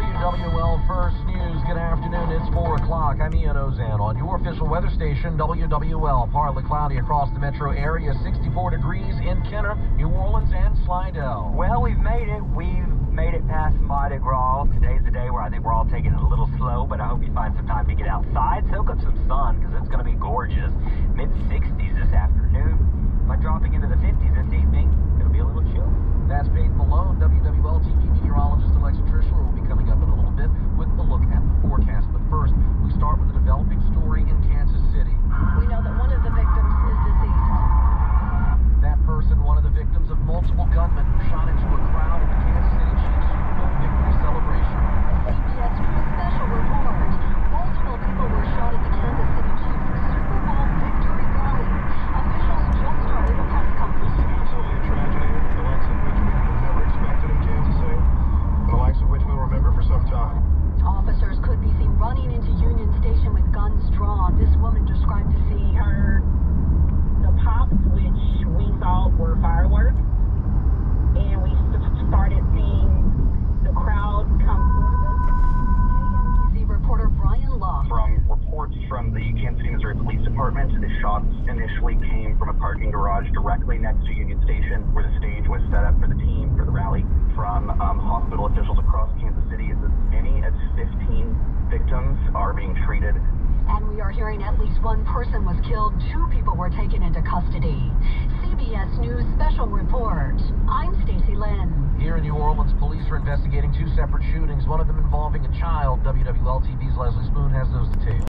WWL First News. Good afternoon. It's 4 o'clock. I'm Ian Ozan on your official weather station, WWL. Partly cloudy across the metro area, 64 degrees in Kenner, New Orleans, and Slidell. Well, we've made it. We've made it past Mardi Gras. Today's the day where I think we're all taking it a little slow, but I hope you find some time to get outside, soak up some sun, because it's going to be gorgeous. Mid-60s this afternoon, but dropping into the 50s this evening. It'll be a little chill. That's Peyton Malone. WWL TV meteorologist Alexa Trishler will be coming up in a little bit with a look at the forecast. But first, we start with a developing story in Kansas City. We know that one of the victims is deceased. That person, one of the victims of multiple gunmen who shot into a crowd at the Kansas City Chiefs Super Bowl victory celebration. CBS News special report. Multiple people were shot at the Kansas City Chiefs Super Bowl victory rally. Officials just started a press conference. This is absolutely a tragedy, the likes of which we would have never expected in Kansas City, and the likes of which we'll remember for some time. Officers could be seen running into Union Station with guns drawn. This woman described the scene. Heard the pops, which we thought were fireworks, and we started seeing the crowd come towards us. KMBZ reporter Brian Law. From reports from the Kansas City, Missouri Police Department, the shots initially came from a parking garage directly next to Union Station, where the stage was set up for the team for the rally. From hospital officials across Kansas City, as many as 15 victims are being treated. And we are hearing at least one person was killed. 2 people were taken into custody. CBS News special report. I'm Stacy Lynn. Here in New Orleans, police are investigating 2 separate shootings, one of them involving a child. WWL TV's Leslie Spoon has those details.